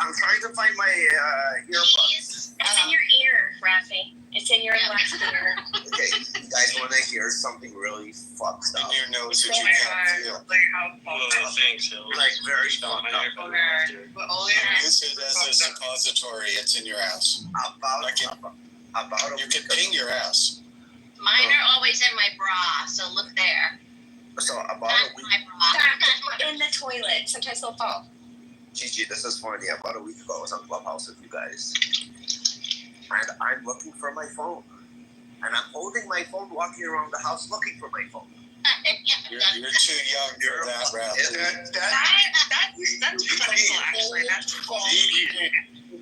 I'm trying to find my earbuds. It's in your ear, Rafi. It's in your left ear. Okay, you guys want to hear something really fucked up? In your nose that you can't feel. Thanks, Like very fucked up. Use it as a suppository. It's in your ass. About a You week can ping your ass. Mine are always in my bra, so look there. So about Not a week. my bra. In the toilet. Sometimes they'll fall. Gigi, this is funny. About a week ago, I was on Clubhouse with you guys, and I'm looking for my phone, and I'm holding my phone, walking around the house looking for my phone. You're too young for that, Ralph. That's critical, actually. That's cool.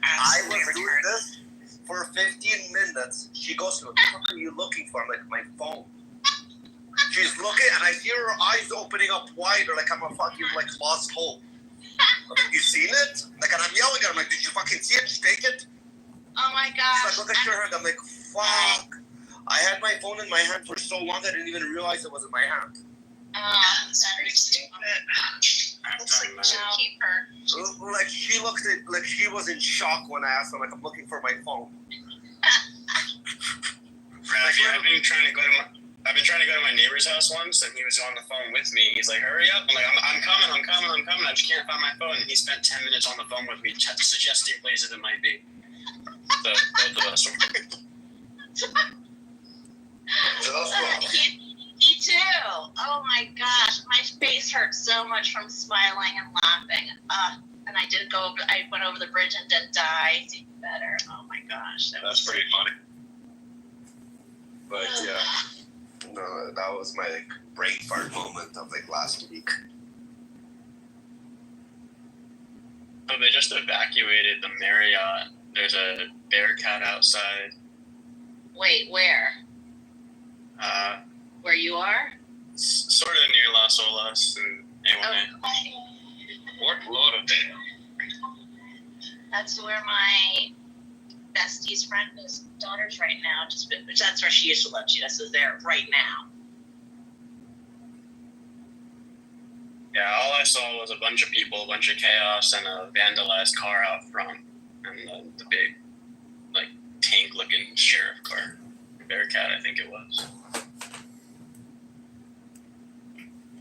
I was doing this for 15 minutes. She goes to me, what are you looking for? I'm like, my phone. She's looking, and I see her eyes opening up wider, like I'm a fucking, lost hope. I'm like, you seen it? Like, and I'm yelling at her, I'm like, did you fucking see it? Did you take it? Oh my She's gosh. like, look at your hand. I'm like, fuck. I had my phone in my hand for so long, I didn't even realize it was in my hand. That's pretty stupid. Looks like we should keep her. Like, she looked at, like, she was in shock when I asked her, like, I'm looking for my phone. Rafi, I've been trying to go to my neighbor's house once, and he was on the phone with me. He's like, hurry up. I'm like, I'm coming. I just can't find my phone. And he spent 10 minutes on the phone with me, suggesting places it might be. So, both of us. Me too. Oh my gosh, my face hurt so much from smiling and laughing. And I went over the bridge and didn't die. It's even better. Oh my gosh. That's pretty funny. But, yeah. No, that was my, brain fart moment of, last week. Oh, they just evacuated the Marriott. There's a bear cat outside. Wait, where? Where you are? Sort of near Las Olas and A1A. Fort Lauderdale. That's where my bestie's friend is daughter's right now. That's where she used to live. She just is there right now. Yeah, all I saw was a bunch of people, a bunch of chaos, and a vandalized car out front, and the big, tank-looking sheriff car. Bearcat, I think it was.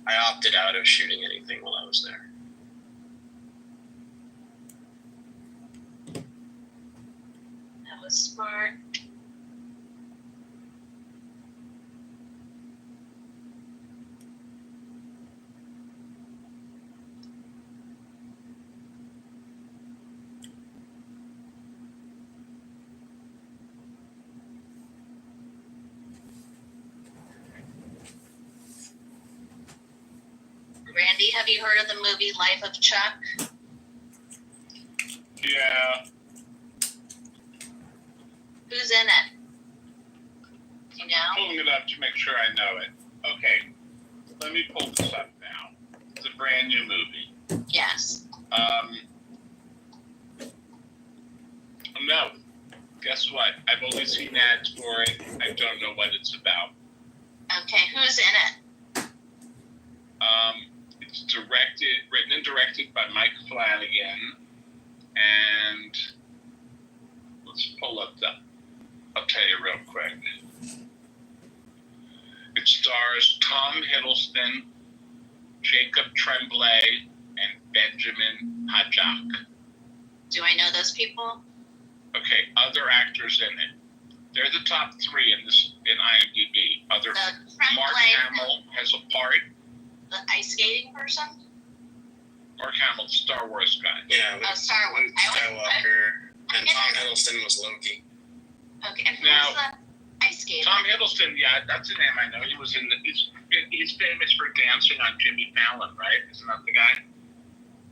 I opted out of shooting anything while I was there. That was smart. Randy, have you heard of the movie Life of Chuck? Yeah. Who's in it? You know? Pulling it up to make sure I know it. Okay. Let me pull this up now. It's a brand new movie. Yes. No. Guess what? I've only seen ads for it. I don't know what it's about. Okay, who's in it? It's written and directed by Mike Flanagan, and let's pull up I'll tell you real quick. It stars Tom Hiddleston, Jacob Tremblay, and Benjamin Pajak. Do I know those people? Okay, other actors in it. They're the top three in IMDb. Mark Hamill has a part. The ice skating person? Mark Hamill, the Star Wars guy. Yeah, Star Wars. Luke Skywalker, and Tom Hiddleston was Loki. Okay, and who's the ice skater? Tom Hiddleston, yeah, that's a name I know. He was he's famous for dancing on Jimmy Fallon, right? Isn't that the guy?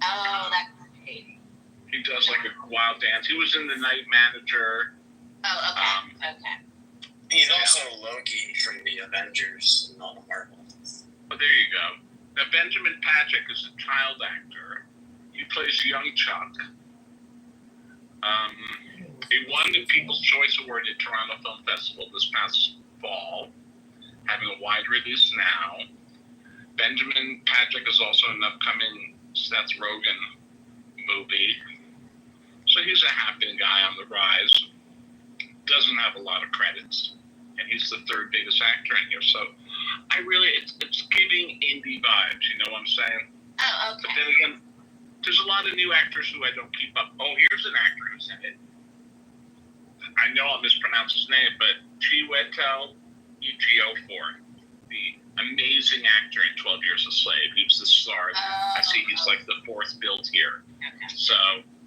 Oh, that's great. He does a wild dance. He was in The Night Manager. Oh, okay. Okay. He's also Loki from the Avengers and all the Marvel. Oh, there you go. Now, Benjamin Pajak is a child actor. He plays young Chuck. He won the People's Choice Award at Toronto Film Festival this past fall, having a wide release now. Benjamin Pajak is also an upcoming Seth Rogen movie. So he's a happening guy on the rise. Doesn't have a lot of credits, and he's the third biggest actor in here. So I really, it's giving indie vibes. You know what I'm saying? Oh, But okay. then again, there's a lot of new actors who I don't keep up. Oh, here's an actor who's in it. I know I'll mispronounce his name, but Chiwetel Ejiofor, the amazing actor in 12 Years a Slave. He was the star. I see he's like the fourth build here. Okay. So,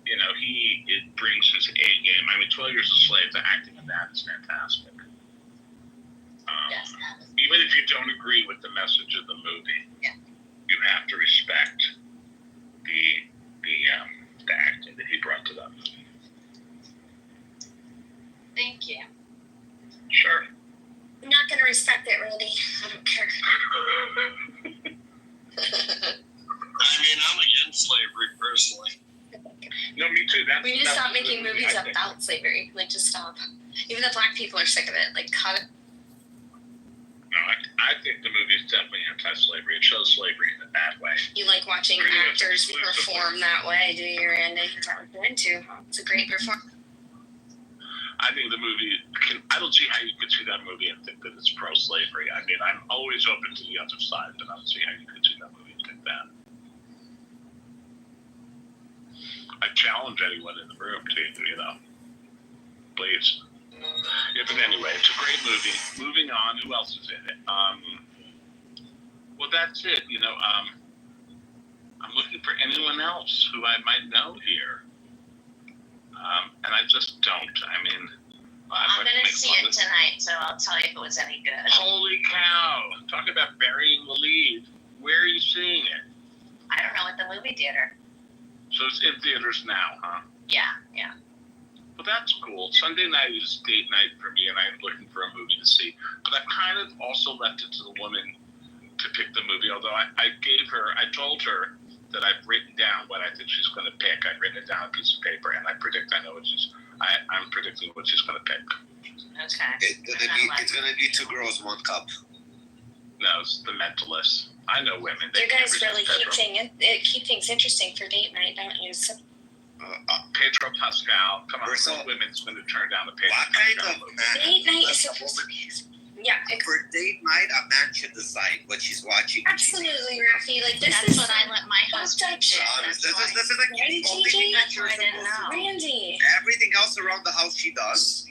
you know, it brings his A game. I mean, 12 Years a Slave, the acting in that is fantastic. Yes. Even if you don't agree with the message of the movie, Yeah. you have to respect the acting that he brought to that movie. Thank you. Sure. I'm not gonna respect it, Randy. I don't care. I mean, I'm against slavery personally. No, me too. We need to That's stop the making movie, movies I think. about slavery. Like, just stop. Even the black people are sick of it. Like, cut it. No, I think the movie is definitely anti-slavery. It shows slavery in a bad way. You like watching Pretty much actors exclusively. perform that way, do you, Randy? Is that what you're into? It's a great performance. I think the movie I don't see how you could see that movie and think that it's pro-slavery. I mean, I'm always open to the other side, but I don't see how you could see that movie and think that. I challenge anyone in the room to, you know, please. Yeah, but anyway, it's a great movie. Moving on, who else is in it? Well, that's it. You know, I'm looking for anyone else who I might know here, and I just don't. I mean, I'm going to see it tonight, so I'll tell you if it was any good. Holy cow! Talk about burying the lead. Where are you seeing it? I don't know, at the movie theater. So it's in theaters now, huh? Yeah. Well, that's cool. Sunday night is date night for me, and I'm looking for a movie to see. But I kind of also left it to the woman to pick the movie, although I told her that I've written down what I think she's going to pick. I've written it down on a piece of paper, and I'm predicting what she's going to pick. Okay. It's gonna be 2 girls, 1 cup. No, it's The Mentalist. I know women. You guys really Pedro keep things interesting for date night, don't you? So, Pascal. Come on, Ursula. what women's going to turn down the Pedro What kind Pascal of movie? man? date night is That's supposed the to woman- be. Yeah, For date night, a man should decide what she's watching. absolutely, Rafi. Like, this That's is what I let my husband do. Honest. That's This is why. like the only thing that you're That's why I didn't supposed to know. Randy. Everything else around the house she does.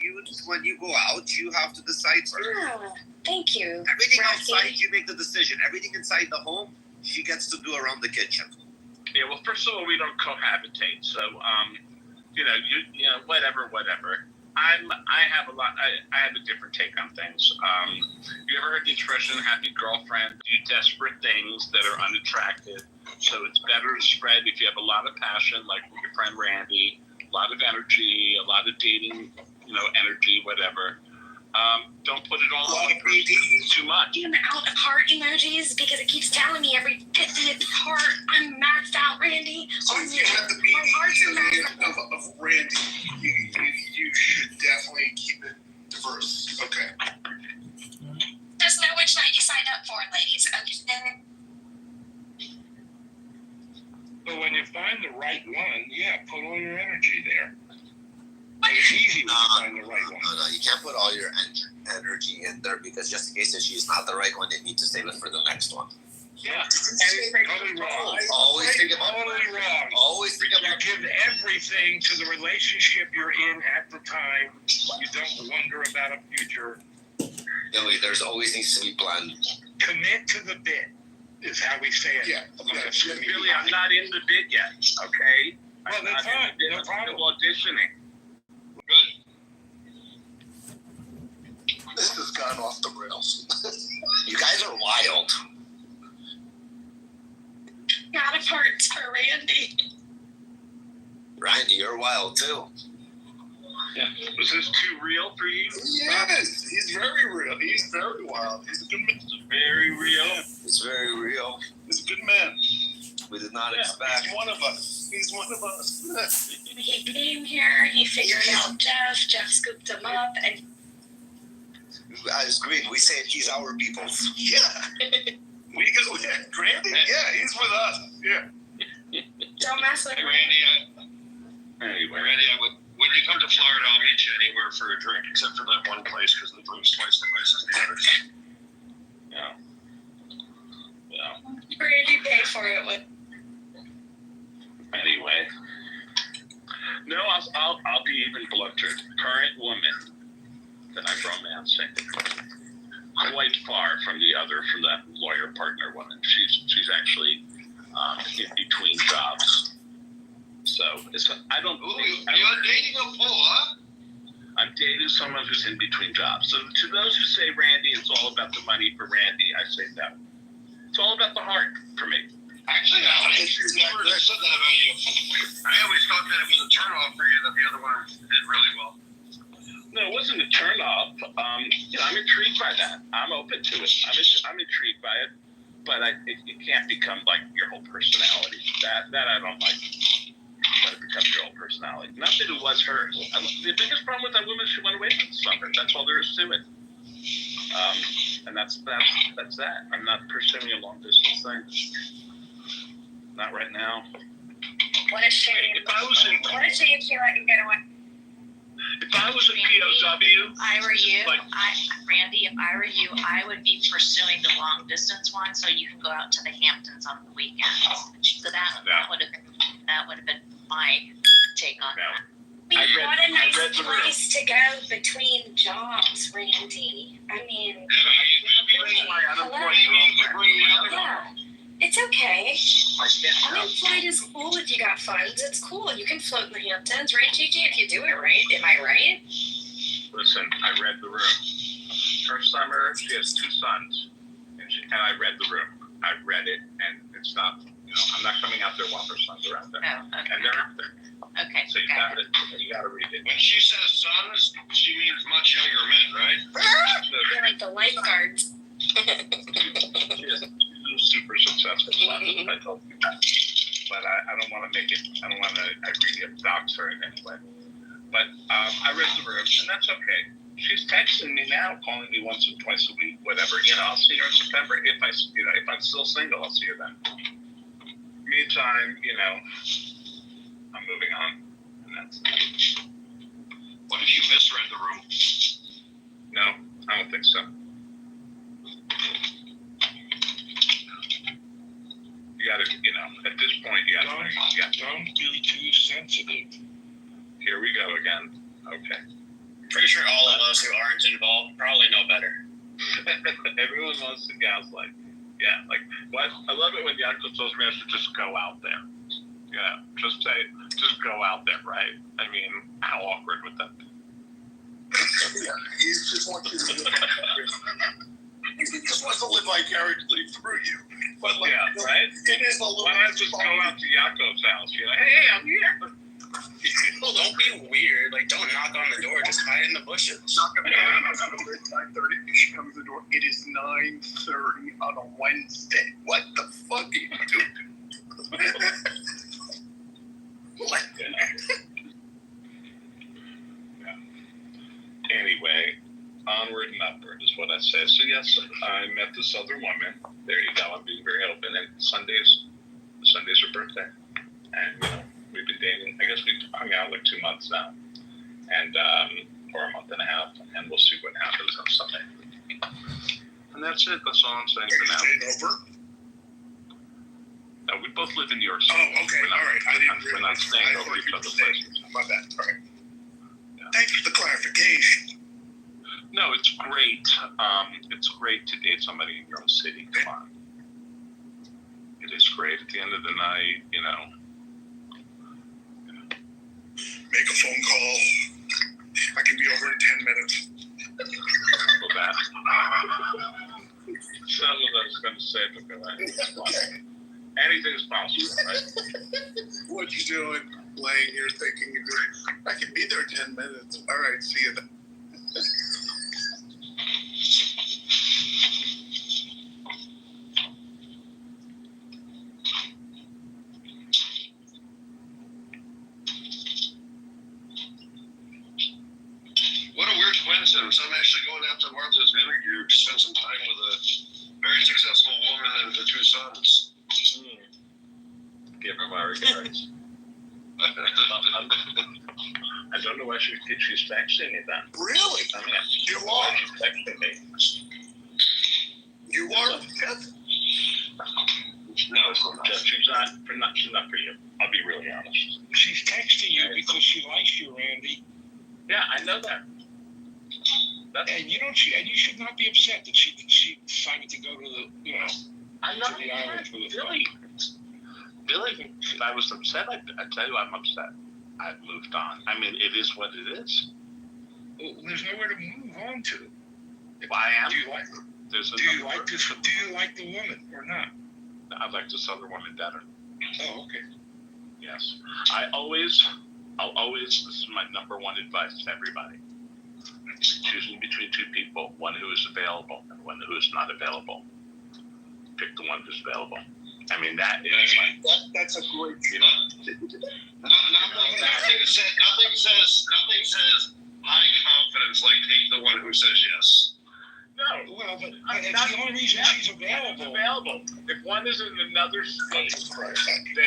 When you go out, you have to decide first. Yeah, thank you. Everything Rafi. outside, you make the decision. Everything inside the home, she gets to do around the kitchen. Yeah, well, first of all, we don't cohabitate, so you know, whatever. I have a different take on things. You ever heard the expression "happy girlfriend"? Do desperate things that are unattractive. So it's better to spread if you have a lot of passion, like with your friend Randy, a lot of energy, a lot of dating, energy, whatever. Don't put it all on too much. I'm out of heart emojis because it keeps telling me every 50th heart I'm maxed out, Randy. So if you have the My heart's maxed out. of Randy, you should definitely keep it diverse. Okay. Just know which night you signed up for, ladies. Understand? But when you find the right one, yeah, put all your energy there. But it's easy when you find the right one. No, you can't put all your energy in there because just in case if she's not the right one, you need to save it for the next one. Yeah. Totally wrong. Always think about Totally wrong. Always think You about give everything to the relationship you're in at the time. You don't wonder about a future. Billy, there's always needs to be planned. Commit to the bit is how we say it. Yeah. Really, I'm not in the bid yet. Okay. Well, I'm that's not in fine. the bid. No I'm problem. still auditioning. This has gone off the rails. You guys are wild. Out of hearts for Randy. Randy, you're wild too. Yeah. Was this too real for you? Yes, he's very real. He's very wild. He's a good man. Very real. It's very real. He's a good man. We did not Yeah, expect. he's one of us. He's one of us. He came here, he figured out Jeff scooped him up, and As green, we say he's our peoples. Yeah. We go, Randy? Yeah, he's with us. Yeah. don't mess with Hey, him. Randy, Anyway. Randy, when you come to Florida, I'll meet you anywhere for a drink, except for that one place, because the drink's twice the price as the others. Yeah. Randy, pay for it with. Anyway. No, I'll be even blunter. Current woman that I'm romancing, quite far from that lawyer partner woman. She's actually in between jobs. So You're dating a fool, huh? I'm dating someone who's in between jobs. So to those who say, Randy, it's all about the money for Randy, I say no. It's all about the heart for me. Actually, I never said that about you. I always thought that it was a turnoff for you that the other one did really well. No, it wasn't a turnoff. I'm intrigued by that. I'm open to it. I'm intrigued by it, but it can't become like your whole personality. That I don't like. But it becomes your whole personality. Not that it was hers. The biggest problem with that woman, she went away for the summer. That's all there is to it. And that's that. I'm not pursuing a long distance thing. Not right now. What a shame. What a shame she let you get away. If I was a Randy, POW, if I were you, like- Randy, if I were you, I would be pursuing the long distance one so you can go out to the Hamptons on the weekends. So that would have been my take on that. What a nice read the room. place to go between jobs, Randy. I mean, yeah, it's okay. I mean, flight is cool if you got funds. It's cool. You can float in the Hamptons, right, Gigi? If you do it right. Am I right? Listen, I read the room. Her summer, she has 2 sons, and I read the room. I read it, and it's not. I'm not coming out there while her sons are out there, Oh, okay. and they're out there. Okay. So you got to read it. When she says sons, she means much younger men, right? You're like the lifeguards. She is super successful son, I told you that. But I don't want to make it. I don't want to really dox her in any way. But I read the room, and that's okay. She's texting me now, calling me once or twice a week, whatever. I'll see her in September. If I'm still single, I'll see her then. Meantime, I'm moving on, and that's it. What if you misread the room? No, I don't think so. You gotta, at this point, you gotta. Don't be too sensitive. Here we go again. Okay. Pretty sure all of us who aren't involved probably know better. Everyone wants to gaslight. Yeah, like what? I love it when Yaakov tells me I should just go out there. Yeah, just go out there, right? I mean, how awkward would that be? He just wants you to live he just wants to live vicariously through you. But right? It is a little. Why not just go out to Yaakov's house? Hey, I'm here. People don't be weird. Like, don't knock on the door. Just hide in the bushes. Not gonna be 9:30. She comes to the door. It is 9:30 on a Wednesday. What the fuck are you doing? What? Anyway, onward and upward is what I say. So yes, I met this other woman. There you go. I'm being very open. And Sunday's her birthday, and we've been dating. I guess we've hung out like 2 months now, and or a month and a half, and we'll see what happens on Sunday. And that's it. That's all I'm saying for now. Over? No, we both live in New York City. Oh, okay. All right. We're not staying over each other's places. My bad. All right. Thank you for the clarification. No, it's great. It's great to date somebody in your own city. Come on. It is great. At the end of the night, Make a phone call. I can be over in 10 minutes. Well, that. That's what I was going to say, but go ahead. Anything is possible, right? What you doing? Laying here thinking, I can be there in 10 minutes. All right, see you then. What a weird coincidence. I'm actually going out to Martha's interview to spend some time with a very successful woman and her 2 sons. Give her my regards. I don't know why she's texting me then. Really? I mean, You why are. she's texting me. You are, Jeff? No, Jeff, she's not for you. I'll be really honest. She's texting you because she likes you, Randy. Yeah, I know that. And you should not be upset that she decided to go to the, I'm not to the island for the Billy. Billy, if I was upset, I tell you I'm upset. I've moved on. I mean, it is what it is. Well, there's nowhere to move on to. Well, I am. Do you like the woman or not? I like this other woman better. Oh, okay. Yes. I'll always, this is my number one advice to everybody. Choosing between two people, one who is available and one who is not available. Pick the one who's available. I mean, that is like, That's a great. Nothing says high confidence like take the one who says yes. no. Well, but that's the only reason she's available. If one is in another state, then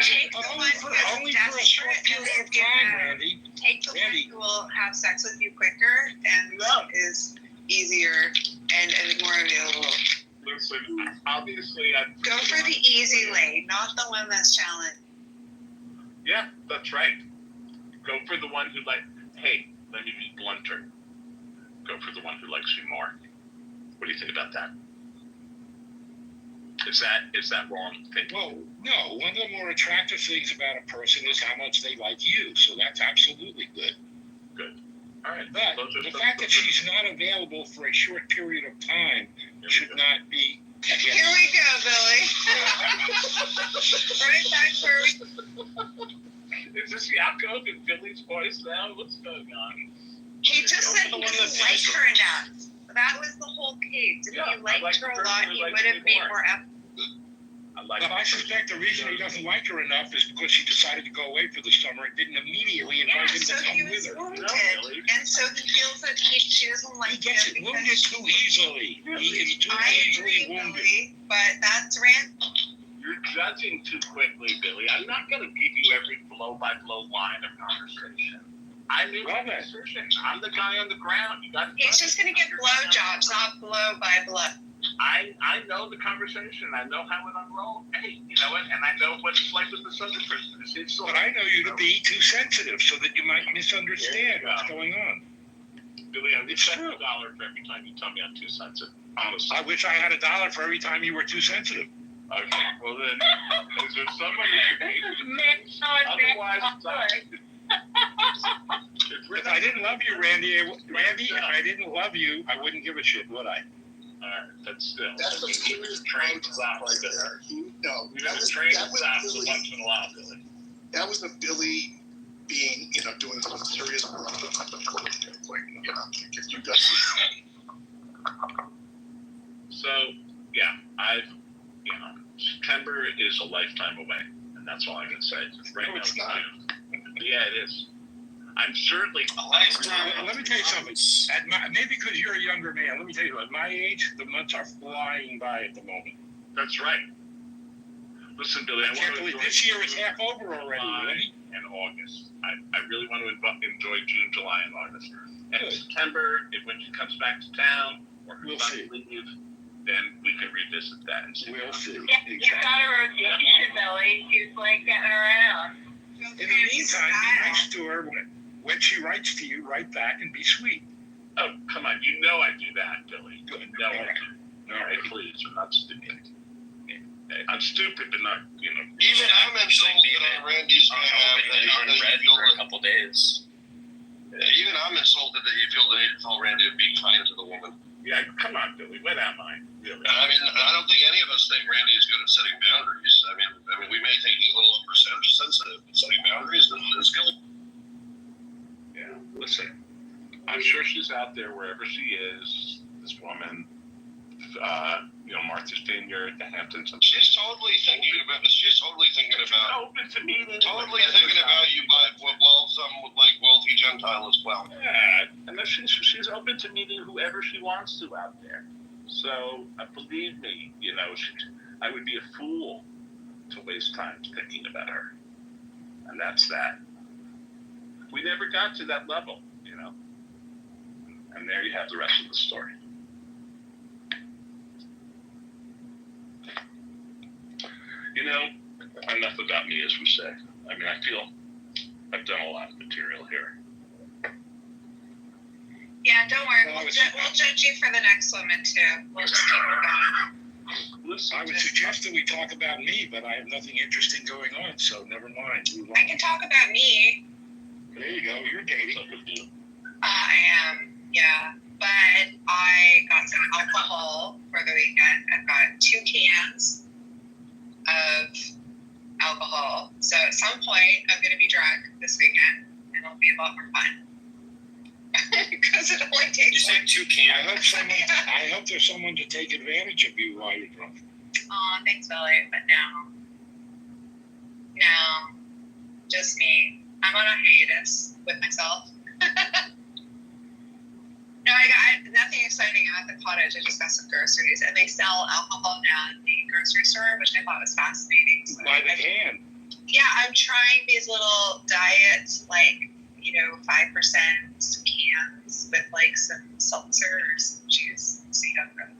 Take the one Only who's for a short desperate period and of time, Randy. Take the Randy. one who will have sex with you quicker and No. is easier and more available. listen, obviously, Go for the easy lane, not the one that's challenged. yeah, that's right. Go for the one who hey, let me be blunter. Go for the one who likes you more. What do you think about that? Is that wrong thinking? Well, no. One of the more attractive things about a person is how much they like you. So that's absolutely good. Good. All right. But the fact that she's not available for a short period of time should not be. Here we go, Billy. Right back where we. Is this the outcome in Billy's voice now? What's going on? He just said he didn't like her enough. That was the whole case. If Yeah, he liked her a lot, he would have made more effort. But I suspect the reason he doesn't like her enough is because she decided to go away for the summer and didn't immediately invite him So to he come was with her. wounded, Billy. and so he feels that she doesn't like He gets him wounded because too easily. He gets too I easily agree, wounded. Billy, but that's rant. You're judging too quickly, Billy. I'm not going to give you every blow-by-blow line of conversation. I made Well, the decision. I'm the guy on the ground. You got. He's just gonna get blowjobs, not blow by blow. I know the conversation. I know how it unrolled. Hey, you know what? And I know what it's like with this other person. It's so But I know you to be too sensitive so that you might misunderstand what's going on. Billy, I would It's set true. $1 for every time you tell me I'm too sensitive. Honestly. I wish I had $1 for every time you were too sensitive. Okay. Well then, is there someone you otherwise? If I didn't love you, Randy, if I didn't love you, I wouldn't give a shit, would I? That's still. That's the serious train right stops. there. No, You have a train stops once in a while, Billy. that was the Billy being, doing some serious work. You guys. So yeah, September is a lifetime away, and that's all I can say. Right No, now, it's not. Yeah, it is. I'm certainly Let me tell you something. Maybe because you're a younger man, let me tell you, at my age, the months are flying by at the moment. That's right. Listen, Billy, I can't believe this year is half over already. Randy. And August. I really want to enjoy June, July, and August. And Good. September, when she comes back to town, or her We'll son see. leaves, then we can revisit that and see. We'll see. Yeah, you got a rotation, Billy. She's like getting around. In the meantime, be nice to her when she writes to you. Write back and be sweet. Oh, come on. You know I do that, Billy. Good. No, All right. all right, please. I'm not stupid. I'm stupid, but not, Even I'm insulted that Randy's gonna have unread for a couple days. Even I'm insulted that you feel the need to tell Randy to be kind to the woman. Yeah, come on, Billy. What am I? Really? I mean, I don't think any of us think Randy is good at setting boundaries. I mean, we may think he's a little sensitive, but setting boundaries is good. Yeah, listen. I'm sure she's out there wherever she is. This woman, Martha's Vineyard, the Hamptons. She's totally thinking about. Open to meeting. Totally thinking about you while some wealthy Gentile as well. Yeah, and that she's open to meeting whoever she wants to out there. So believe me, I would be a fool to waste time thinking about her, and that's that. we never got to that level, you know. And there you have the rest of the story. You know, enough about me, as we say. I mean, I feel I've done a lot of material here. Yeah, don't worry. No, We'll it's- judge you for the next woman too. We'll just keep it going. Listen, I would suggest that we talk about me, but I have nothing interesting going on, so never mind. Move on. I can talk about me. There you go. You're dating. I am, yeah. But I got some alcohol for the weekend. I've got 2 cans of alcohol. So at some point, I'm going to be drunk this weekend, and it'll be a lot more fun. Because it only You takes said 2 cans. I hope there's someone to take advantage of you while you're drunk. Aw, thanks, Billy. But no, just me. I'm on a hiatus with myself. No, I got nothing exciting at the cottage. I just got some groceries, and they sell alcohol now at the grocery store, which I thought was fascinating. So By the can. yeah, I'm trying these little diet, 5% cans with some seltzer or some juice. See how it goes.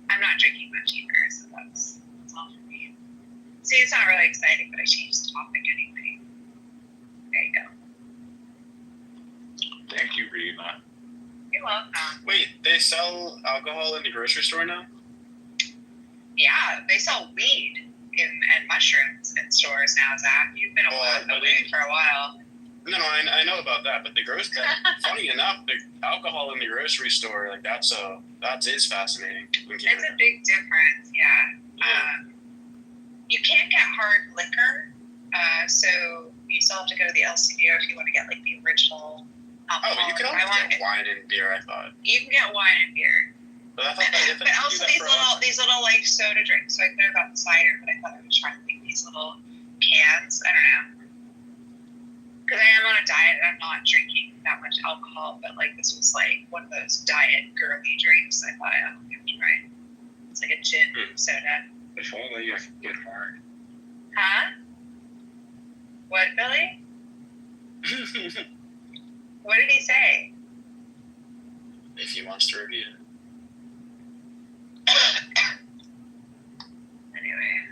I'm not drinking much either, so that's all for me. See, it's not really exciting, but I changed the topic anyway. There you go. thank you, Rena. You're welcome. Wait, they sell alcohol in the grocery store now? Yeah, they sell weed and mushrooms in stores now, Zach. You've been away for a while. No, I know about that, but funny enough, the alcohol in the grocery store, that is fascinating. It's a big difference, yeah. You can't get hard liquor, so you still have to go to the LCBO if you want to get the original alcohol. Oh, but you can always get wine and beer, I thought. You can get wine and beer. But I thought that But also these little soda drinks. So I could have gotten cider, but I thought I would try these little cans. I don't know. Because I am on a diet and I'm not drinking that much alcohol, but this was one of those diet girly drinks. I thought I'll give it a try. It's like a gin soda. If only you could get hard. Huh? What, Billy? What did he say? If he wants to review it. Anyway.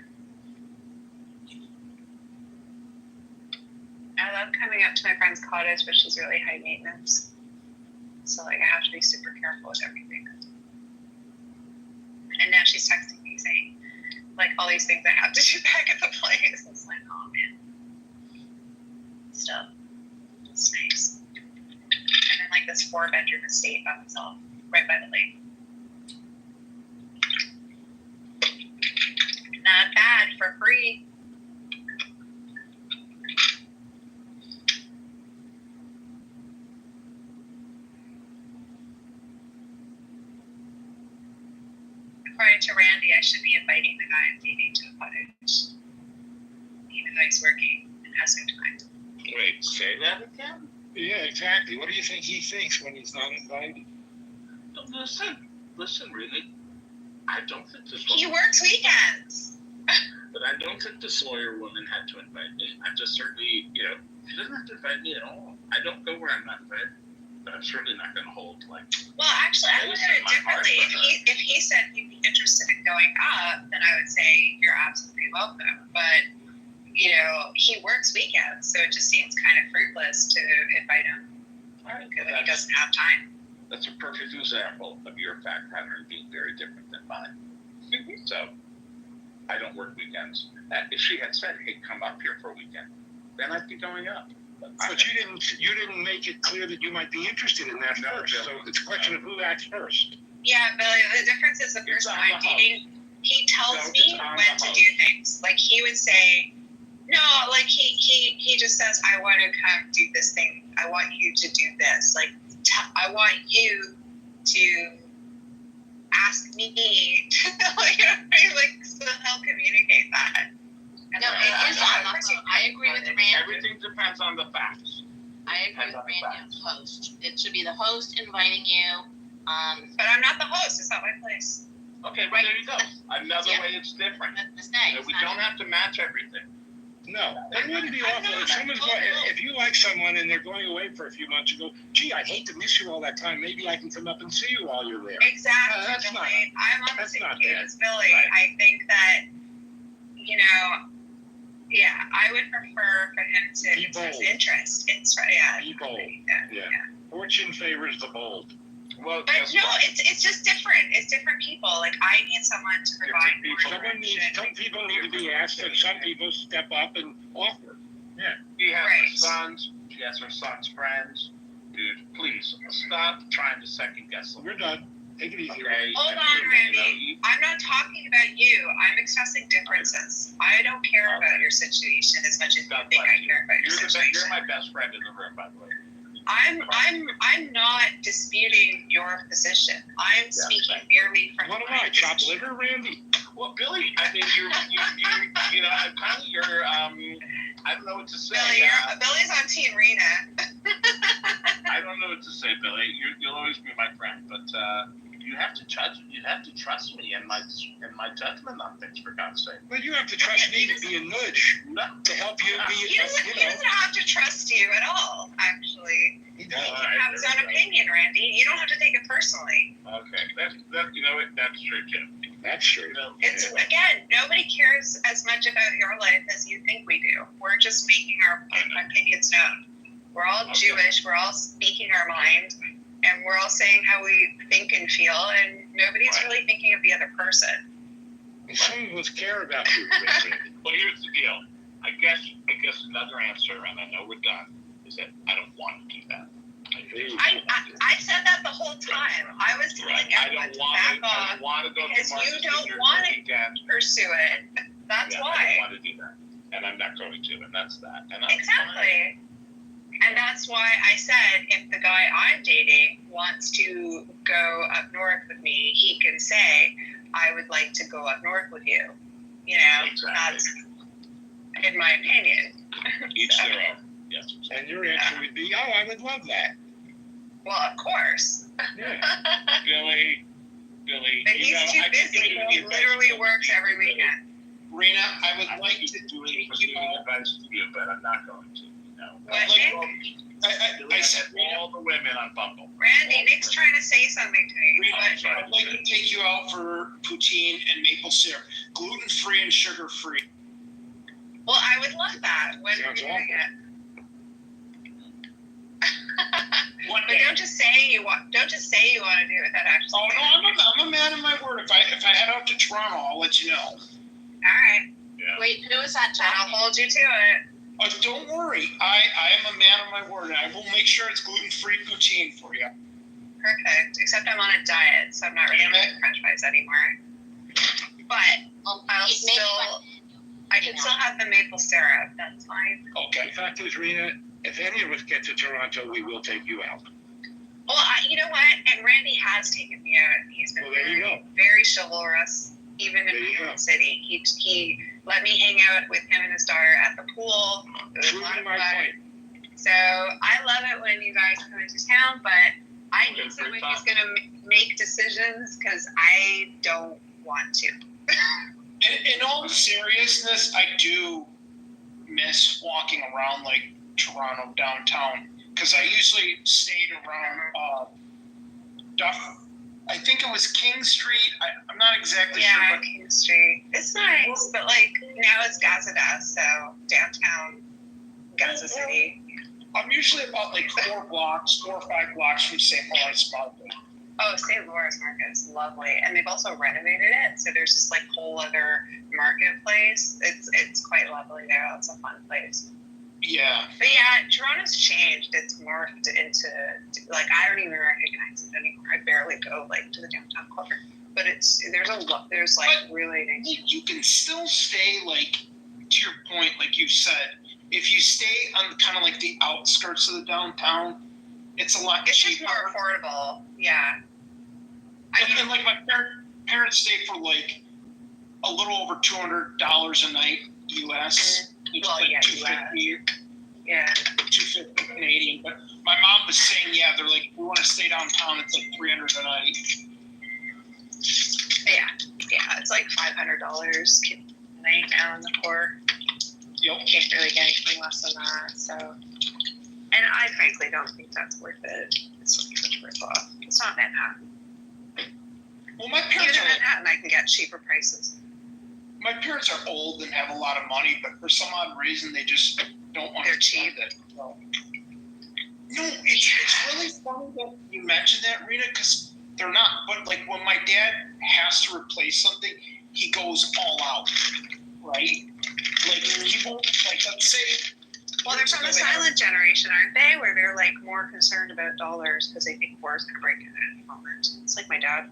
I love coming up to my friend's cottage, which is really high maintenance. So I have to be super careful with everything. And now she's texting me saying, all these things I have to do back at the place. It's oh man. Still, it's nice. And then this 4-bedroom estate by myself, right by the lake. Not bad for free. According to Randy, I should be inviting the guy I'm dating to the cottage, even though he's working and has no time. Wait, say that again? Yeah, exactly. What do you think he thinks when he's not invited? Listen, really. I don't think this He woman, works weekends. but I don't think this lawyer woman had to invite me. I'm just certainly, she doesn't have to invite me at all. I don't go where I'm not invited. But I'm certainly not going to hold Well, actually, I look at it differently. If he said he'd be interested in going up, then I would say you're absolutely welcome. But he works weekends, so it just seems kind of fruitless to invite him because he doesn't have time. That's a perfect example of your fact pattern being very different than mine. Mm-hmm. So, I don't work weekends. If she had said, "Hey, come up here for a weekend," then I'd be going up. But you didn't make it clear that you might be interested in that first. So it's a question of who acts first. Yeah, Billy, the difference is the person on I'm the dating, he tells So me it's on when the to do things. He would say, no, he just says, I want to come do this thing. I want you to do this. I want you to ask me to, so he'll communicate that. And No, it is on the phone. I agree with Randy. Everything depends on the facts. I agree with Randy on the host. It should be the host inviting you. But I'm not the host. It's not my place. Okay, well, there you go. Another way it's different. Mistake. We don't have to match everything. No, it wouldn't be awful if someone's going. If you like someone and they're going away for a few months, you go, "Gee, I hate to miss you all that time. Maybe I can come up and see you while you're there." Exactly, that's Billy. not- I'm on the that's same not page bad. as Billy. Right. I think that, yeah, I would prefer for him to Be express bold. interest. Yeah. Be bold. Yeah. Fortune favors the bold. Well, But guess no, what? it's just different. It's different people. Like, I need someone to provide Different people. more direction. Some people need to be asked, and some people step up and offer. He has Right. her sons. She has her son's friends. Dude, please stop trying to second guess them. We're done. Take it easy. Okay. Hold I on, mean, Randy. I'm not talking about you. I'm expressing differences. I don't care about your situation as much as you God think bless I care about your You're situation. my best friend in the room, by the way. I'm not disputing your position. I'm speaking merely from What am my I, chopped position. liver, Randy? Well, Billy, I mean, you know, I'm kind of your, I don't know what to say. Billy's on Team Rena. I don't know what to say, Billy. You'll always be my friend, but you have to trust me and my judgment on things, for God's sake. Well, you have to trust me to be a nudge No. to help you be. He doesn't have to trust you at all, actually. He He does. can have his own opinion, Randy. You don't have to take it personally. Okay, that you know what? That's true too. That's true. It's again, nobody cares as much about your life as you think we do. We're just making our opinions known. We're all Jewish. We're all speaking our mind, and we're all saying how we think and feel, and nobody's really thinking of the other person. Some of us care about you, Randy. Well, here's the deal. I guess another answer, and I know we're done, is that I don't want to do that. I said that the whole time. I was telling everyone to back off want to go because to Martha's you don't Vineyard want this to weekend. pursue it. That's I why. don't want to do that, and I'm not going to, and that's that. And I'm Exactly. And that's why I said if the guy I'm dating wants to go up north with me, he can say, I would like to go up north with you. You know, Exactly. that's in my opinion. Each So, their own. Yes. And your answer would be, "Oh, I would love that." well, of course. Yeah. Billy. But he's too busy. He literally works every weekend. Rena, I would I'm like to giving take you. advice to you, but I'm not going to. No. What, Nick? I said, all the women on Bumble. Randy, Nick's trying to say something to me. Rena, What? I'd like to take you out for poutine and maple syrup, gluten-free and sugar-free. Well, I would love that. When are Sounds you doing it? One But day. don't just say you want. Don't just say you want to do it. That actually. Oh no, I'm a man of my word. If I head out to Toronto, I'll let you know. All right. Yeah. Wait, who is that Then I'll talking? hold you to it. Don't worry, I am a man of my word, and I will make sure it's gluten-free poutine for you. Perfect. Except I'm on a diet, so I'm not really Damn it. eating French fries anymore. But Well, I'll maybe still. I can still have the maple syrup. That's fine. Okay. The fact is, Rena, if any of us get to Toronto, we will take you out. Well, you know what? And Randy has taken me out. He's been Well, there you very, go. very chivalrous, even There in you my go. own city. He let me hang out with him and his daughter at the pool. It was a lot Proving of my fun. point. So I love it when you guys come into town, but I need someone who's going to make decisions because I don't want to. In all seriousness, I do miss walking around like Toronto downtown because I usually stayed around I think it was King Street. I'm not exactly sure, Yeah, but King Street. It's nice, but like now it's Gazada, so downtown Gaza City. I'm usually about like 4 or 5 blocks from St. Lawrence Market. Oh, St. Lawrence Market is lovely, and they've also renovated it, so there's this like whole other marketplace. It's quite lovely there. It's a fun place. Yeah. But yeah, Toronto's changed. It's morphed into like I don't even recognize it anymore. I barely go like to the downtown corner, but there's like But really nice. You can still stay like, to your point, like you said, if you stay on kind of like the outskirts of the downtown, it's a lot It's just cheaper. more affordable. Yeah. And like my parents stay for like a little over $200 a night US. Which Well, is yeah, like $250 Yeah. $250 Canadian. But my mom was saying, yeah, they're like, we want to stay downtown. It's like $300 a night. Yeah. It's like $500 a night down in the core. Yep. You can't really get anything less than that. So, and I frankly don't think that's worth it. It's just rip off. It's not Manhattan. Well, my Even parents in are Manhattan, I can get cheaper prices. my parents are old and have a lot of money, but for some odd reason they just don't want They're to spend it. So. No, it's really funny that you mentioned that, Rita, because they're not. But like when my dad has to replace something, he goes all out, right? Like he won't. Like let's say. Well, they're from the silent generation, aren't they? Where they're like more concerned about dollars because they think war's gonna break in at any moment. It's like my dad.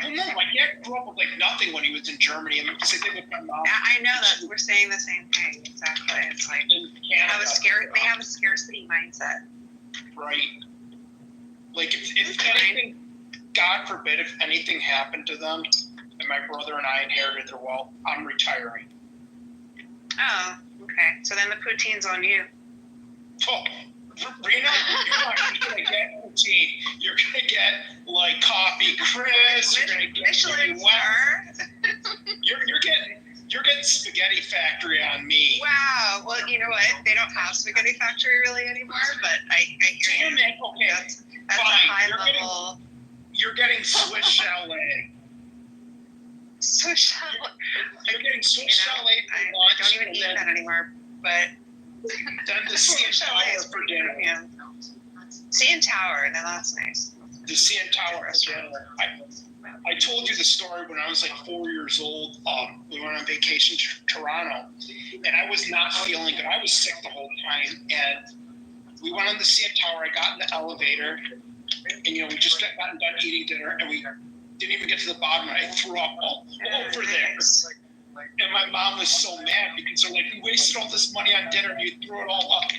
Well, no, my dad grew up with like nothing when he was in Germany, and same thing with my mom. I know that we're saying the same thing. Exactly. It's like In they have Canada, a scarcity mindset. right? Like if anything, God forbid, if anything happened to them, and my brother and I inherited their wealth, I'm retiring. Oh, okay. So then the poutine's on you. Oh, Rena, you're gonna get poutine. You're gonna get like coffee, Chris. You're gonna get Michelin wow. star. You're getting Spaghetti Factory on me. Wow. Well, you know what? They don't have Spaghetti Factory really anymore, but I hear Damn you. it. Okay, That's fine. a high You're level. You're getting Swiss chalet. Swiss chalet. You're getting Swiss chalet for I lunch. don't even and eat then, that anymore, but then the CN Tower is for pretty dinner. premium. CN Tower, now that's nice. The CN Tower for dinner. I told you the story when I was like 4 years old. We went on vacation to Toronto, and I was not feeling good. I was sick the whole time, and we went on the CN Tower. I got in the elevator, and we just gotten done eating dinner, and we didn't even get to the bottom, and I threw up all over there. And my mom was so mad because they're like, "You wasted all this money on dinner, and you threw it all up."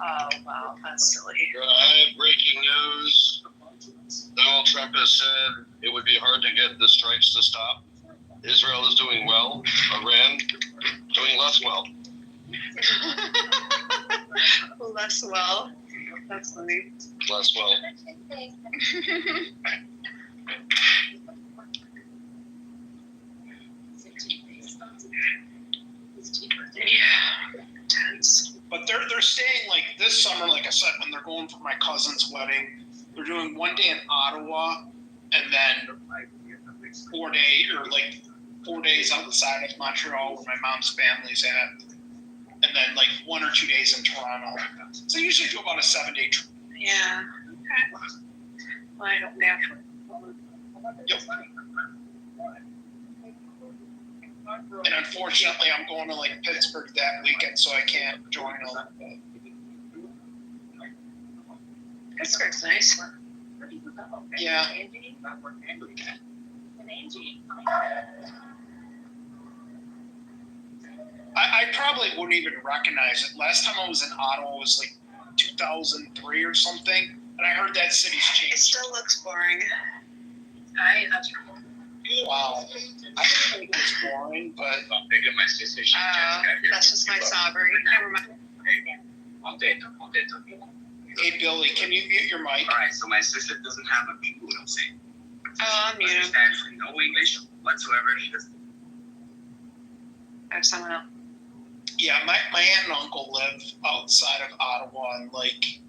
Oh, wow, that's silly. I have breaking news. Donald Trump has said it would be hard to get the strikes to stop. Israel is doing well. Iran doing less well. Less well. That's funny. Less well. Yeah. Tense. But they're staying like this summer, like I said, when they're going for my cousin's wedding, they're doing 1 day in Ottawa and then 4 days outside of Montreal where my mom's family's at. And then like 1 or 2 days in Toronto. So I usually do about a 7-day trip. Yeah. Okay. Well, I don't know. Yep. And unfortunately, I'm going to like Pittsburgh that weekend, so I can't join them. Pittsburgh's nice. Yeah. I probably wouldn't even recognize it. Last time I was in Ottawa was like 2003 or something, and I heard that city's It changed. still looks boring. Wow. I didn't think it was boring, but That's just my snobbery. Never mind. hey, Billy, can you mute your mic? Alright, so my sister doesn't have a people who don't say. Oh, I'm muted. Understands no English whatsoever. She doesn't. I have someone else. Yeah, my aunt and uncle live outside of Ottawa, and like,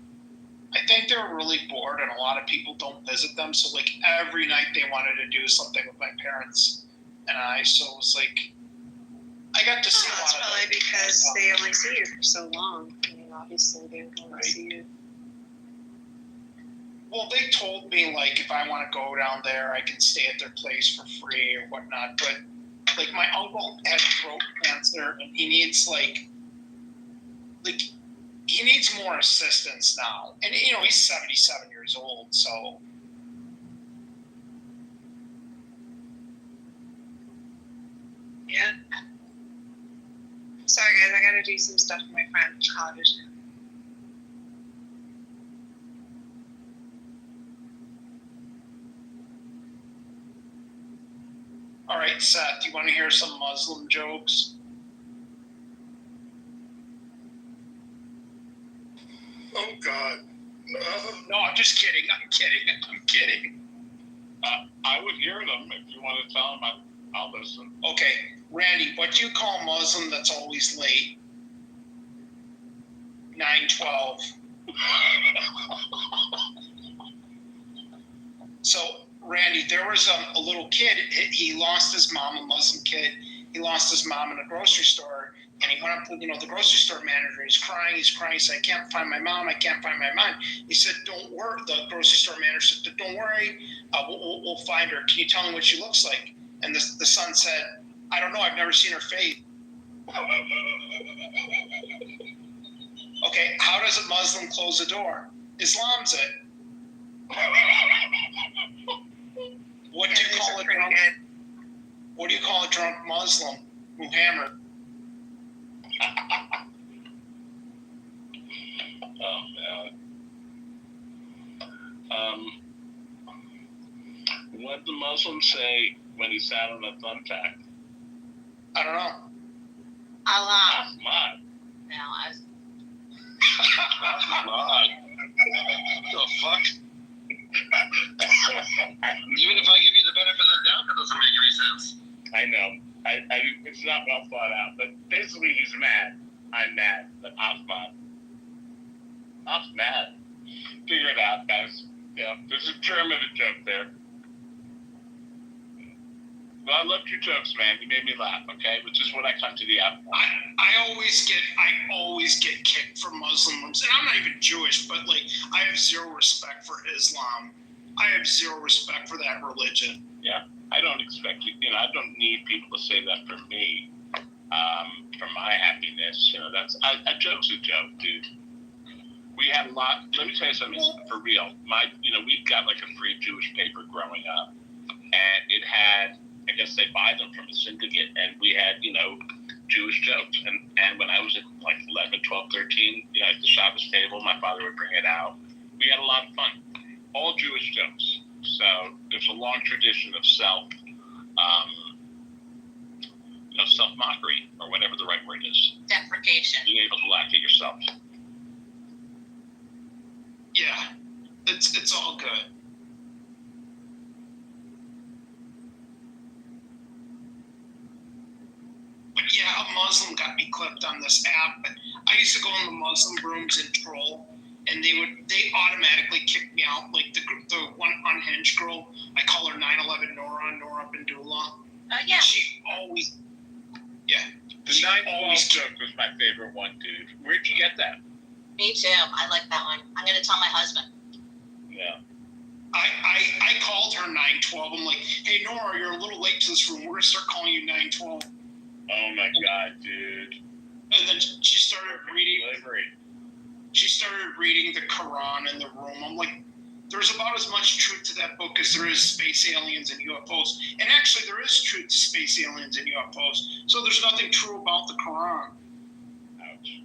I think they're really bored, and a lot of people don't visit them. So like every night they wanted to do something with my parents and I. So it was like, I got to see a That's lot of probably them. because they only see you for so long. I mean, obviously they only Right. see you. Well, they told me like if I want to go down there, I can stay at their place for free or whatnot. But like my uncle had throat cancer, and he needs like he needs more assistance now. And he's 77 years old, so. Yeah. Sorry guys, I gotta do some stuff for my friend's college now. All right, Seth, you want to hear some Muslim jokes? Oh, God. No, I'm just kidding. I'm kidding. I would hear them if you want to tell them. I'll listen. Okay, Randy, what do you call a Muslim that's always late? 912. So, Randy, there was a little kid. He lost his mom, a Muslim kid. He lost his mom in a grocery store, and he went up to the grocery store manager. He's crying. He said, "I can't find my mom. I can't find my mom." He said, "Don't worry." The grocery store manager said, "Don't worry. We'll find her. Can you tell me what she looks like?" And the son said, "I don't know. I've never seen her face." Okay, how does a Muslim close the door? Islam's it. What do you call a drunk? What do you call a drunk Muslim who hammered? Oh man. What did the Muslim say when he sat on a thumbtack? I don't know. Allah. Ahmad. No, I was. Ahmad. The fuck? Even if I give you the benefit of the doubt, that doesn't make any sense. I know. It's not well thought out, but basically he's mad. I'm mad, but Ahmad. Ahmad. Figure it out, guys. Yeah, there's a germ of a joke there. Well, I loved your jokes, man. You made me laugh, okay? Which is what I come to the app for. I always get kicked from Muslims, and I'm not even Jewish, but I have zero respect for Islam. I have zero respect for that religion. Yeah, I don't expect you. I don't need people to say that for me. For my happiness, that's a joke's a joke, dude. We had a lot. Let me tell you something for real. We've got a free Jewish paper growing up, and it had. I guess they buy them from a syndicate, and we had, Jewish jokes. And when I was at 11, 12, 13, at the Shabbos table, my father would bring it out. We had a lot of fun. All Jewish jokes. So there's a long tradition of self-mockery, or whatever the right word is. Deprecation. Being able to laugh at yourself. Yeah, it's all good. Yeah, a Muslim got me clipped on this app. But I used to go in the Muslim rooms and troll, and they automatically kick me out. Like the one unhinged girl, I call her 9/11 Nora Bandula. Yeah. She always, The 9/12 joke was my favorite one, dude. Where'd you get that? Me too. I like that one. I'm gonna tell my husband. Yeah. I called her 9/12. I'm like, "Hey Nora, you're a little late to this room. We're gonna start calling you 9/12." Oh my God, dude. And then she started reading the Quran in the room. I'm like, there's about as much truth to that book as there is space aliens and UFOs. And actually, there is truth to space aliens and UFOs. So there's nothing true about the Quran. Ouch.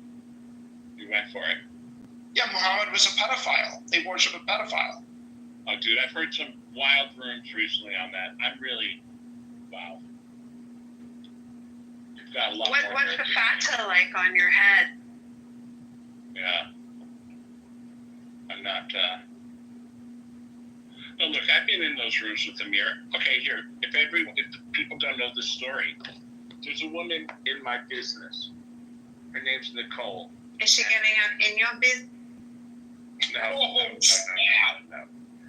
You went for it. Yeah, Muhammad was a pedophile. They worship a pedophile. Oh, dude, I've heard some wild rumors recently on that. I'm really, wow. You've got a lot more. What's the fatah like on your head? Yeah. I'm not, no, look, I've been in those rooms with Amir. Okay, here, if people don't know this story, there's a woman in my business. Her name's Nicole. Is she getting up in your business? No.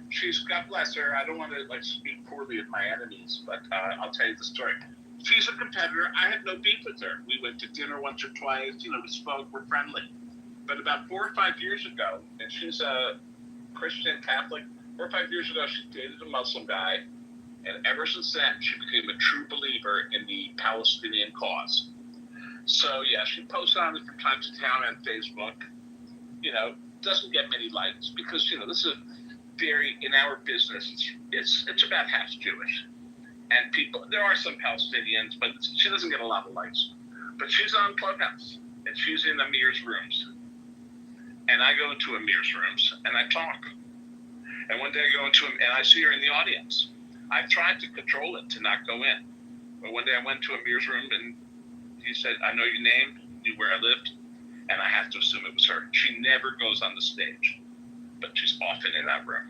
She's, God bless her. I don't want to speak poorly of my enemies, but I'll tell you the story. She's a competitor. I had no beef with her. We went to dinner once or twice. We spoke. We're friendly. But about 4 or 5 years ago, and she's a Christian Catholic. 4 or 5 years ago, she dated a Muslim guy, and ever since then, she became a true believer in the Palestinian cause. So yeah, she posts on it from time to time on Facebook. Doesn't get many likes because this is in our business. It's about half Jewish, and there are some Palestinians, but she doesn't get a lot of likes. But she's on Clubhouse, and she's in Amir's rooms, and I go into Amir's rooms and I talk. And one day I go into him and I see her in the audience. I've tried to control it to not go in, but one day I went to Amir's room and he said, "I know your name, knew where I lived, and I have to assume it was her." She never goes on the stage, but she's often in that room.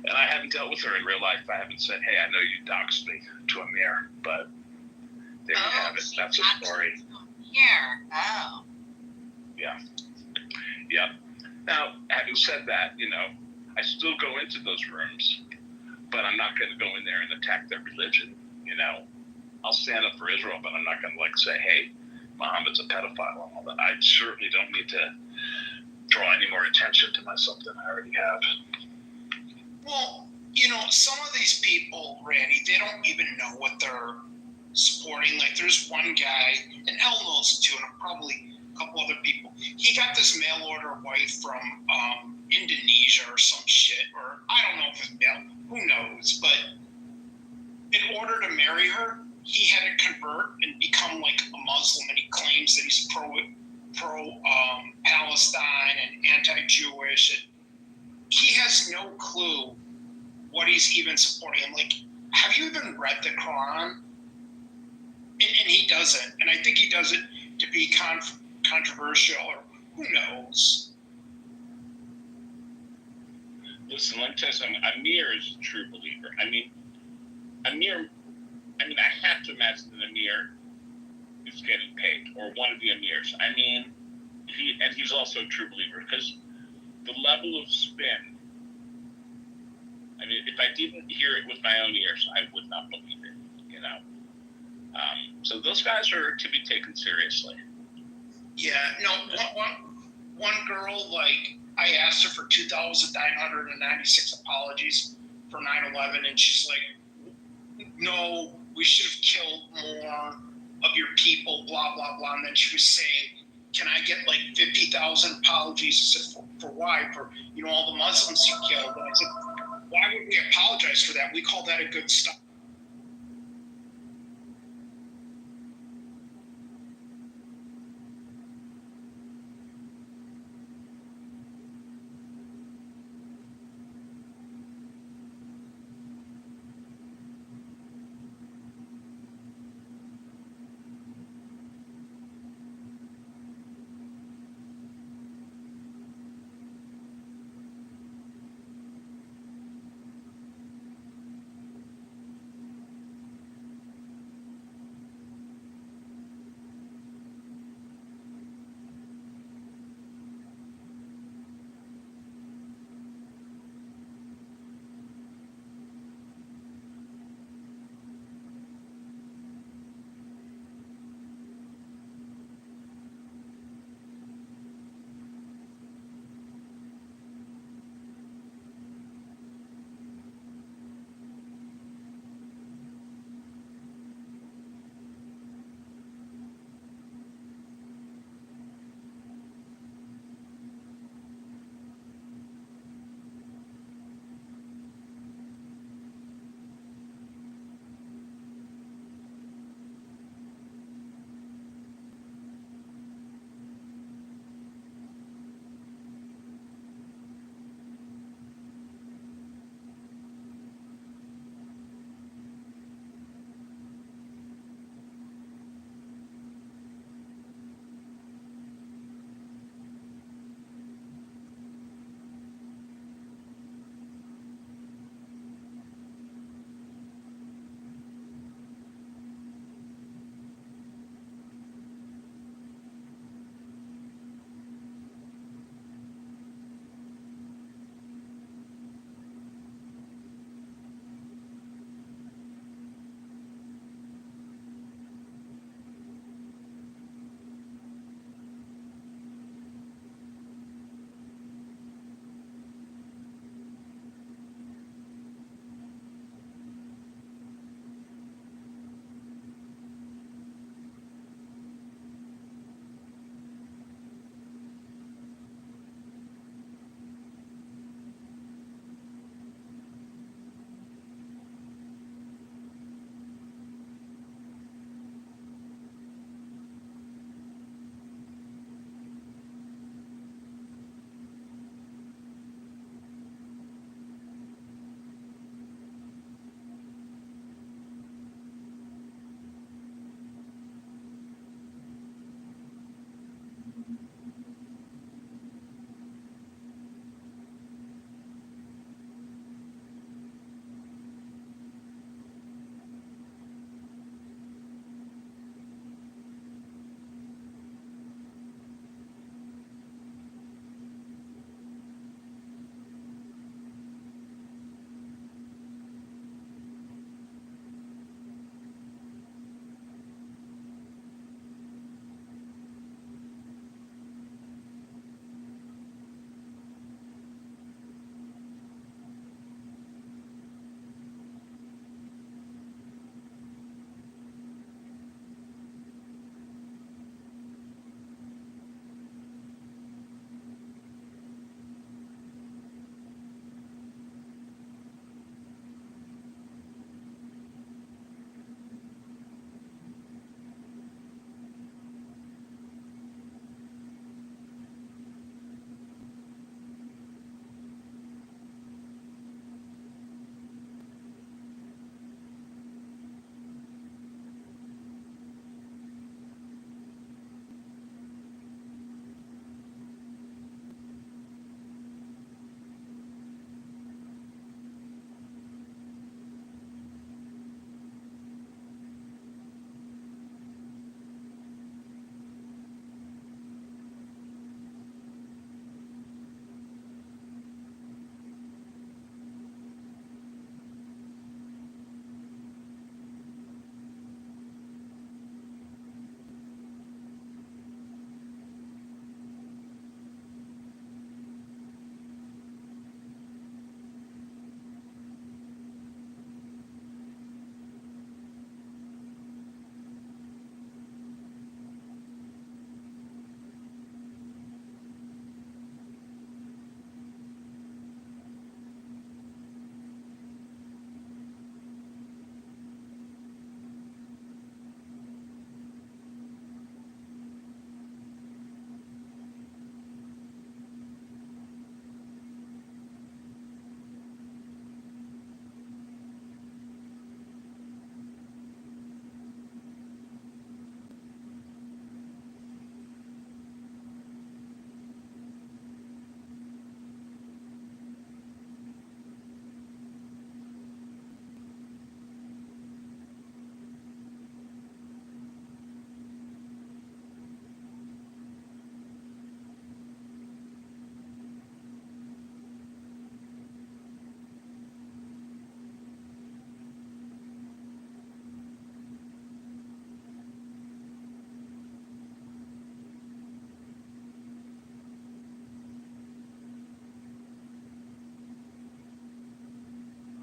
And I haven't dealt with her in real life. I haven't said, "Hey, I know you doxed me," to Amir, but There you have it. That's the story. Here. Oh. Yeah. Now, having said that, I still go into those rooms, but I'm not going to go in there and attack their religion. I'll stand up for Israel, but I'm not going to say, hey, Muhammad's a pedophile and all that. I certainly don't need to draw any more attention to myself than I already have. Well, some of these people, Randy, they don't even know what they're supporting. Like, there's one guy, and Elle knows it too, and probably a couple other people. He got this mail order wife from Indonesia or some shit, or I don't know if it's mail, who knows, but in order to marry her, he had to convert and become like a Muslim, and he claims that he's pro Palestine and anti-Jewish. And he has no clue what he's even supporting. I'm like, have you even read the Quran? And he doesn't. And I think he does it to be controversial, or who knows. Listen, let me tell you something. Amir is a true believer. I have to imagine that Amir is getting paid, or one of the Amirs. He's also a true believer, because the level of spin, if I didn't hear it with my own ears, I would not believe it, So those guys are to be taken seriously. Yeah, no, one girl, I asked her for 2,996 apologies for 9/11, and she's like, no, we should have killed more of your people, blah, blah, blah. And then she was saying, can I get 50,000 apologies? I said, for why? For, all the Muslims you killed. And I said, why would we apologize for that? We call that a good stop.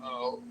Oh.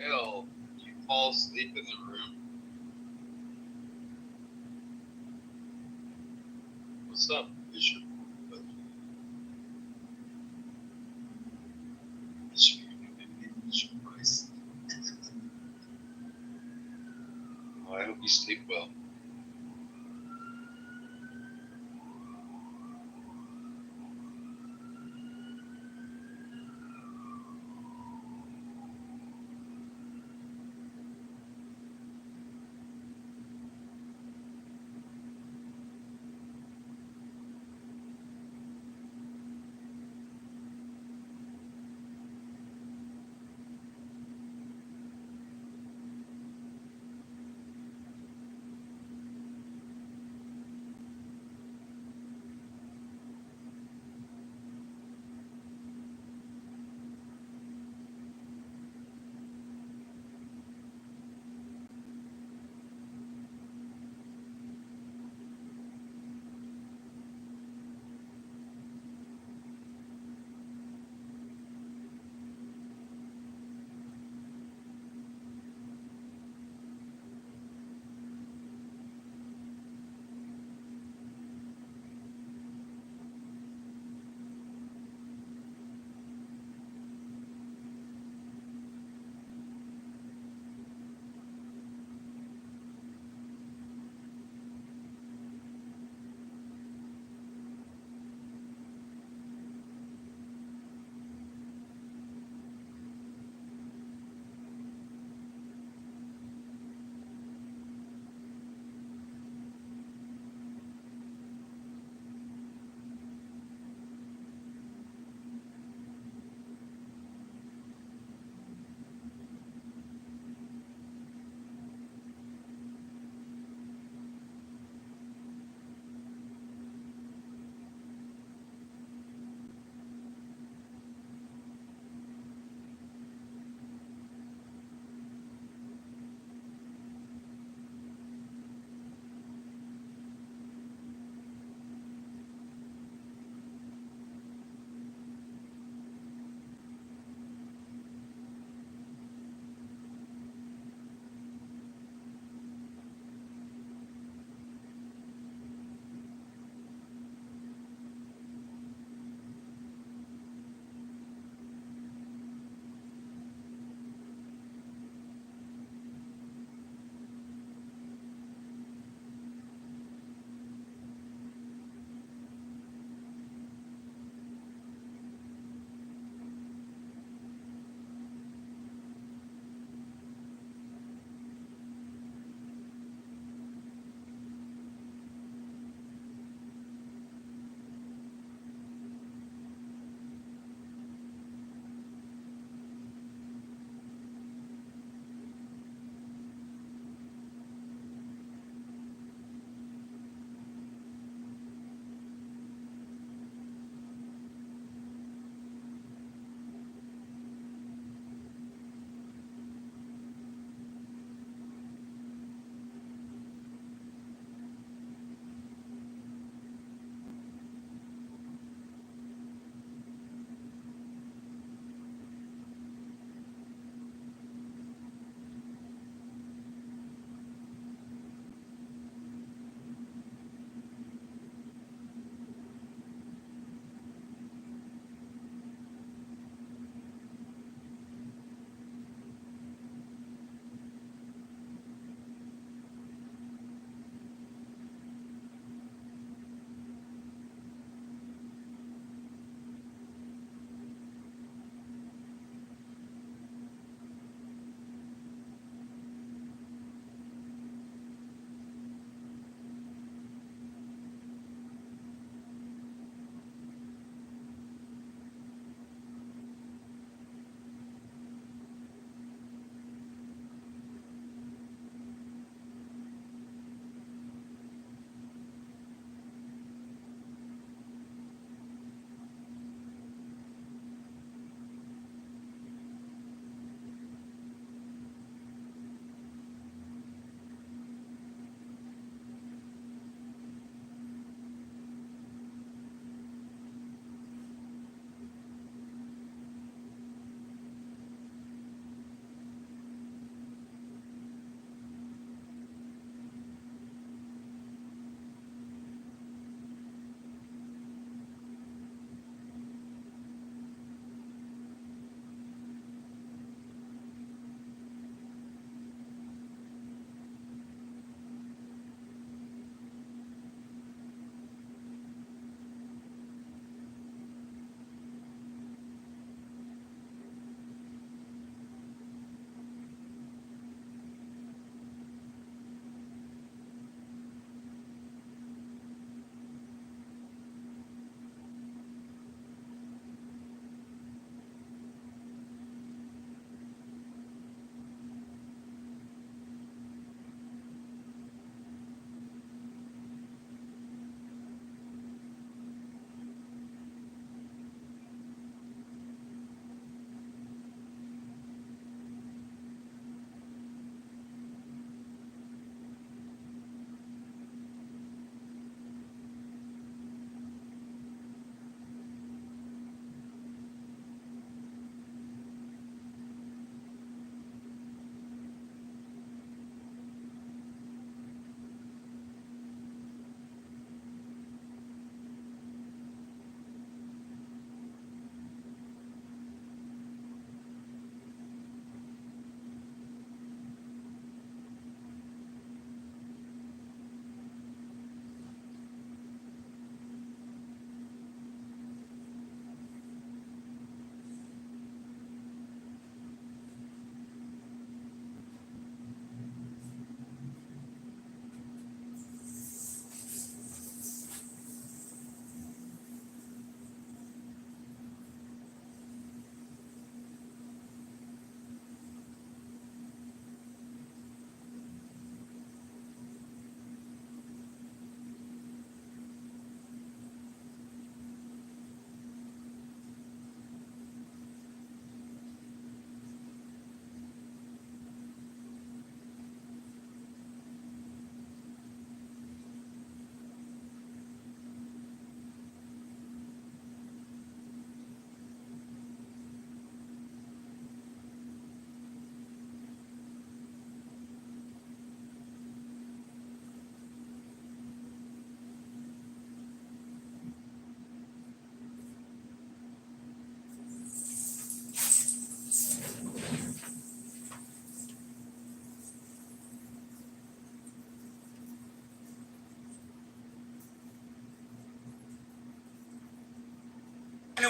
Hell, you fall asleep in the room. What's up, Bishop? Oh, I hope you sleep well.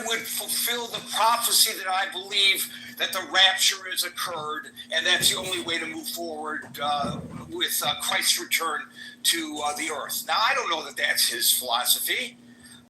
it would fulfill the prophecy that I believe that the rapture has occurred, and that's the only way to move forward with Christ's return to the earth. Now, I don't know that that's his philosophy.